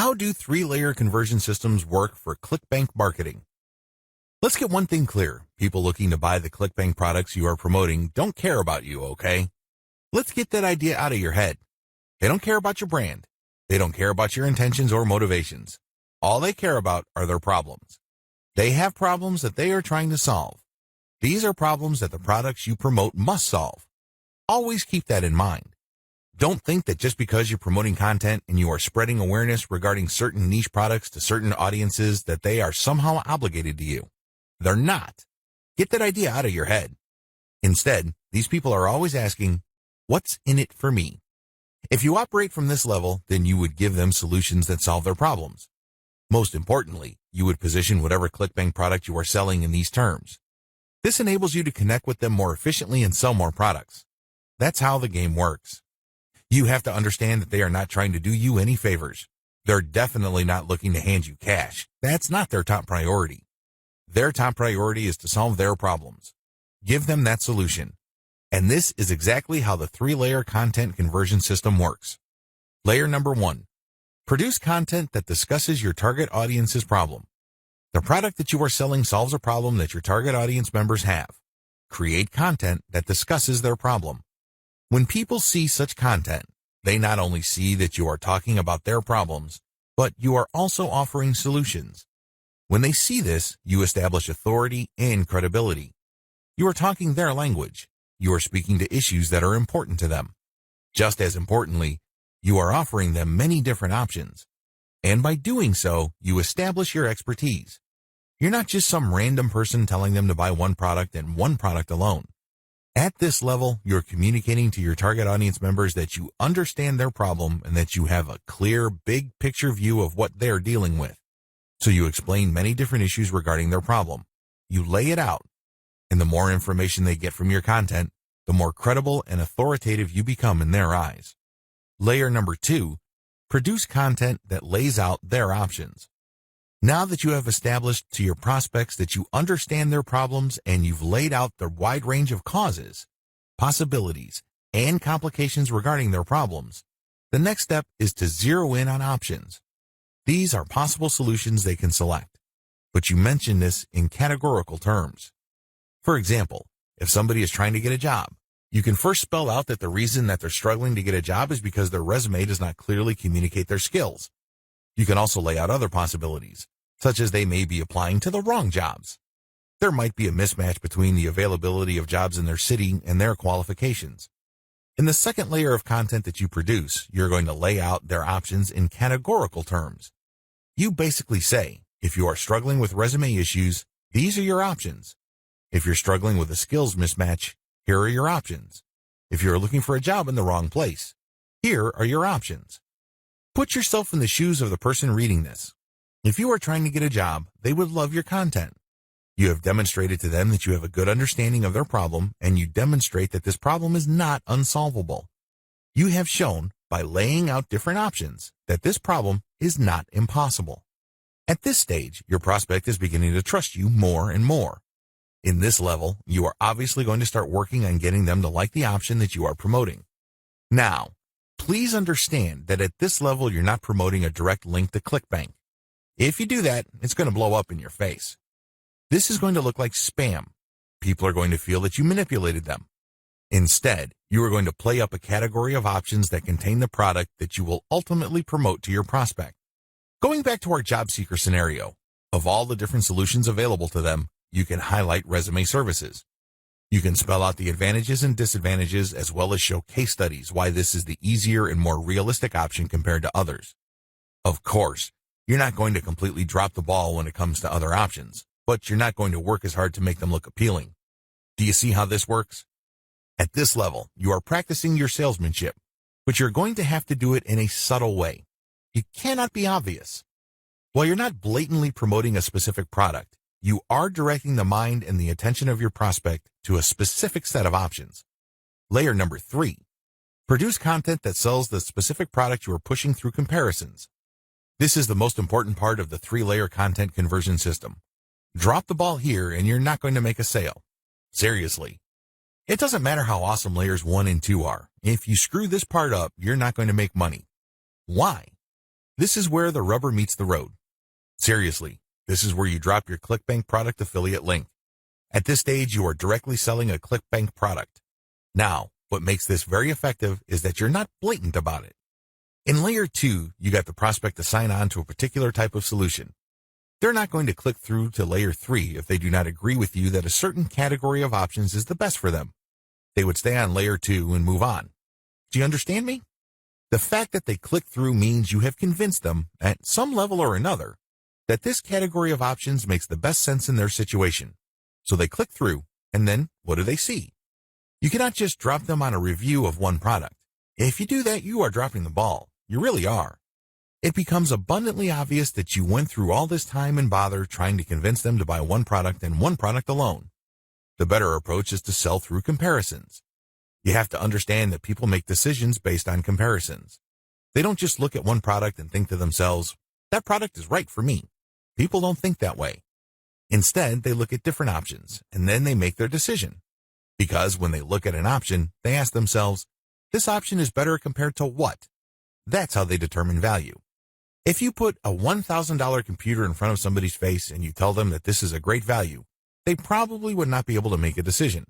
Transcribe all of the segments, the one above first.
How do three-layer conversion systems work for ClickBank marketing? Let's get one thing clear. People looking to buy the ClickBank products you are promoting don't care about you, okay? Let's get that idea out of your head. They don't care about your brand. They don't care about your intentions or motivations. All they care about are their problems. They have problems that they are trying to solve. These are problems that the products you promote must solve. Always keep that in mind. Don't think that just because you're promoting content and you are spreading awareness regarding certain niche products to certain audiences that they are somehow obligated to you. They're not. Get that idea out of your head. Instead, these people are always asking, what's in it for me? If you operate from this level, then you would give them solutions that solve their problems. Most importantly, you would position whatever ClickBank product you are selling in these terms. This enables you to connect with them more efficiently and sell more products. That's how the game works. You have to understand that they are not trying to do you any favors. They're definitely not looking to hand you cash. That's not their top priority. Their top priority is to solve their problems. Give them that solution. And this is exactly how the three-layer content conversion system works. Layer number 1. Produce content that discusses your target audience's problem. The product that you are selling solves a problem that your target audience members have. Create content that discusses their problem. When people see such content, they not only see that you are talking about their problems, but you are also offering solutions. When they see this, you establish authority and credibility. You are talking their language. You are speaking to issues that are important to them. Just as importantly, you are offering them many different options. And by doing so, you establish your expertise. You're not just some random person telling them to buy one product and one product alone. At this level, you're communicating to your target audience members that you understand their problem and that you have a clear, big picture view of what they're dealing with. So you explain many different issues regarding their problem. You lay it out. And the more information they get from your content, the more credible and authoritative you become in their eyes. Layer number 2, produce content that lays out their options. Now that you have established to your prospects that you understand their problems and you've laid out the wide range of causes, possibilities, and complications regarding their problems, the next step is to zero in on options. These are possible solutions they can select, but you mention this in categorical terms. For example, if somebody is trying to get a job, you can first spell out that the reason that they're struggling to get a job is because their resume does not clearly communicate their skills. You can also lay out other possibilities, such as they may be applying to the wrong jobs. There might be a mismatch between the availability of jobs in their city and their qualifications. In the second layer of content that you produce, you're going to lay out their options in categorical terms. You basically say, if you are struggling with resume issues, these are your options. If you're struggling with a skills mismatch, here are your options. If you're looking for a job in the wrong place, here are your options. Put yourself in the shoes of the person reading this. If you are trying to get a job, they would love your content. You have demonstrated to them that you have a good understanding of their problem, and you demonstrate that this problem is not unsolvable. You have shown, by laying out different options, that this problem is not impossible. At this stage, your prospect is beginning to trust you more and more. In this level, you are obviously going to start working on getting them to like the option that you are promoting. Now, please understand that at this level, you're not promoting a direct link to ClickBank. If you do that, it's going to blow up in your face. This is going to look like spam. People are going to feel that you manipulated them. Instead, you are going to play up a category of options that contain the product that you will ultimately promote to your prospect. Going back to our job seeker scenario, of all the different solutions available to them, you can highlight resume services. You can spell out the advantages and disadvantages as well as show case studies why this is the easier and more realistic option compared to others. Of course, you're not going to completely drop the ball when it comes to other options, but you're not going to work as hard to make them look appealing. Do you see how this works? At this level, you are practicing your salesmanship, but you're going to have to do it in a subtle way. You cannot be obvious. While you're not blatantly promoting a specific product, you are directing the mind and the attention of your prospect to a specific set of options. Layer number 3. Produce content that sells the specific product you are pushing through comparisons. This is the most important part of the 3-layer content conversion system. Drop the ball here and you're not going to make a sale. Seriously. It doesn't matter how awesome layers 1 and 2 are. If you screw this part up, you're not going to make money. Why? This is where the rubber meets the road. Seriously, this is where you drop your ClickBank product affiliate link. At this stage, you are directly selling a ClickBank product. Now, what makes this very effective is that you're not blatant about it. In layer 2, you got the prospect to sign on to a particular type of solution. They're not going to click through to layer 3 if they do not agree with you that a certain category of options is the best for them. They would stay on layer 2 and move on. Do you understand me? The fact that they click through means you have convinced them, at some level or another, that this category of options makes the best sense in their situation. So they click through, and then what do they see? You cannot just drop them on a review of one product. If you do that, you are dropping the ball. You really are. It becomes abundantly obvious that you went through all this time and bother trying to convince them to buy one product and one product alone. The better approach is to sell through comparisons. You have to understand that people make decisions based on comparisons. They don't just look at one product and think to themselves, that product is right for me. People don't think that way. Instead, they look at different options, and then they make their decision. Because when they look at an option, they ask themselves, this option is better compared to what? That's how they determine value. If you put a $1,000 computer in front of somebody's face and you tell them that this is a great value, they probably would not be able to make a decision.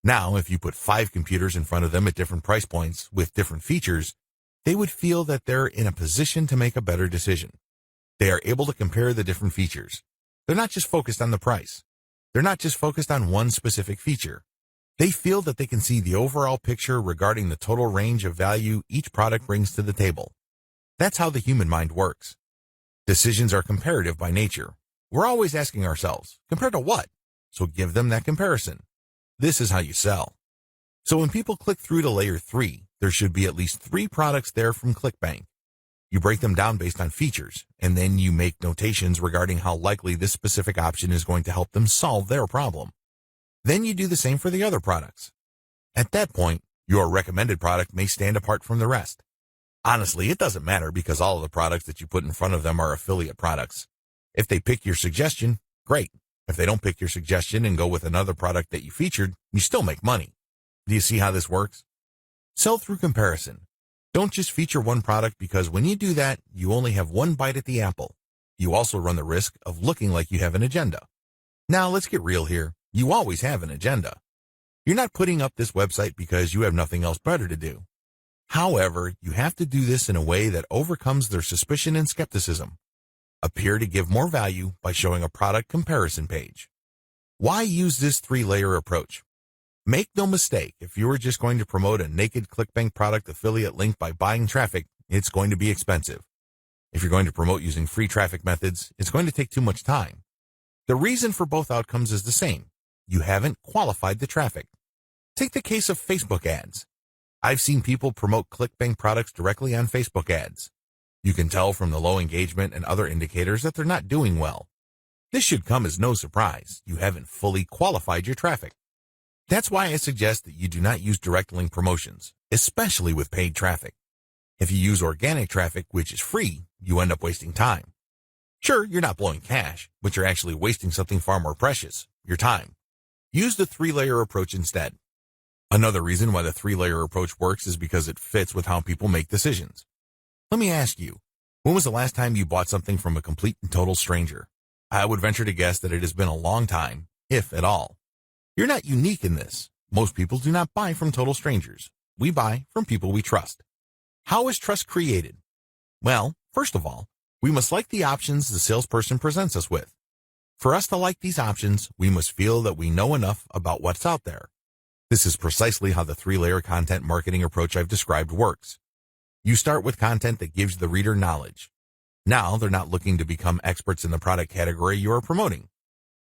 Now, if you put 5 computers in front of them at different price points with different features, they would feel that they're in a position to make a better decision. They are able to compare the different features. They're not just focused on the price. They're not just focused on one specific feature. They feel that they can see the overall picture regarding the total range of value each product brings to the table. That's how the human mind works. Decisions are comparative by nature. We're always asking ourselves, compared to what? So give them that comparison. This is how you sell. So when people click through to layer 3, there should be at least 3 products there from ClickBank. You break them down based on features, and then you make notations regarding how likely this specific option is going to help them solve their problem. Then you do the same for the other products. At that point, your recommended product may stand apart from the rest. Honestly, it doesn't matter because all of the products that you put in front of them are affiliate products. If they pick your suggestion, great. If they don't pick your suggestion and go with another product that you featured, you still make money. Do you see how this works? Sell through comparison. Don't just feature one product because when you do that, you only have one bite at the apple. You also run the risk of looking like you have an agenda. Now, let's get real here. You always have an agenda. You're not putting up this website because you have nothing else better to do. However, you have to do this in a way that overcomes their suspicion and skepticism. Appear to give more value by showing a product comparison page. Why use this 3-layer approach? Make no mistake, if you are just going to promote a naked ClickBank product affiliate link by buying traffic, it's going to be expensive. If you're going to promote using free traffic methods, it's going to take too much time. The reason for both outcomes is the same. You haven't qualified the traffic. Take the case of Facebook ads. I've seen people promote ClickBank products directly on Facebook ads. You can tell from the low engagement and other indicators that they're not doing well. This should come as no surprise. You haven't fully qualified your traffic. That's why I suggest that you do not use direct link promotions, especially with paid traffic. If you use organic traffic, which is free, you end up wasting time. Sure, you're not blowing cash, but you're actually wasting something far more precious, your time. Use the 3-layer approach instead. Another reason why the 3-layer approach works is because it fits with how people make decisions. Let me ask you, when was the last time you bought something from a complete and total stranger? I would venture to guess that it has been a long time, if at all. You're not unique in this. Most people do not buy from total strangers. We buy from people we trust. How is trust created? Well, first of all, we must like the options the salesperson presents us with. For us to like these options, we must feel that we know enough about what's out there. This is precisely how the 3-layer content marketing approach I've described works. You start with content that gives the reader knowledge. Now they're not looking to become experts in the product category you are promoting.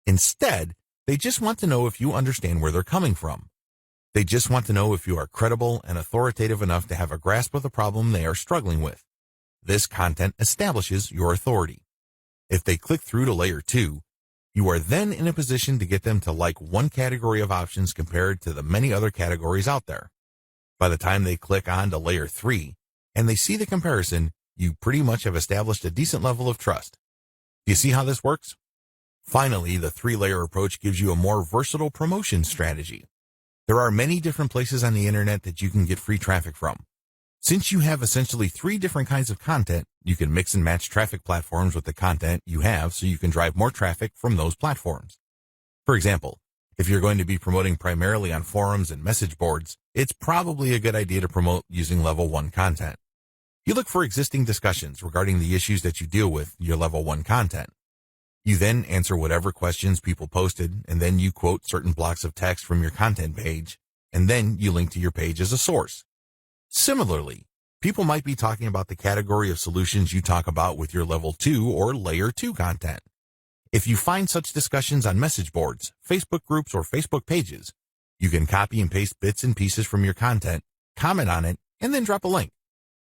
Instead, they just want to know if you understand where they're coming from. They just want to know if you are credible and authoritative enough to have a grasp of the problem they are struggling with. This content establishes your authority. If they click through to layer 2, you are then in a position to get them to like one category of options compared to the many other categories out there. By the time they click on to layer 3 and they see the comparison, you pretty much have established a decent level of trust. Do you see how this works? Finally, the 3-layer approach gives you a more versatile promotion strategy. There are many different places on the internet that you can get free traffic from. Since you have essentially 3 different kinds of content, You can mix and match traffic platforms with the content you have so you can drive more traffic from those platforms. For example, if you're going to be promoting primarily on forums and message boards, it's probably a good idea to promote using Level 1 content. You look for existing discussions regarding the issues that you deal with your Level 1 content. You then answer whatever questions people posted, and then you quote certain blocks of text from your content page, and then you link to your page as a source. Similarly, people might be talking about the category of solutions you talk about with your Level 2 or Layer 2 content. If you find such discussions on message boards, Facebook groups, or Facebook pages, you can copy and paste bits and pieces from your content, comment on it, and then drop a link.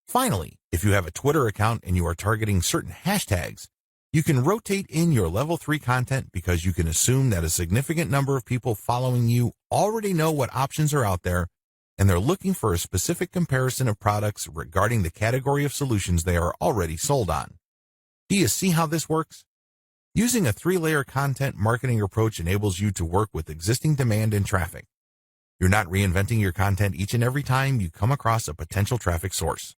Finally, if you have a Twitter account and you are targeting certain hashtags, you can rotate in your Level 3 content because you can assume that a significant number of people following you already know what options are out there, and they're looking for a specific comparison of products regarding the category of solutions they are already sold on. Do you see how this works? Using a 3-layer content marketing approach enables you to work with existing demand and traffic. You're not reinventing your content each and every time you come across a potential traffic source.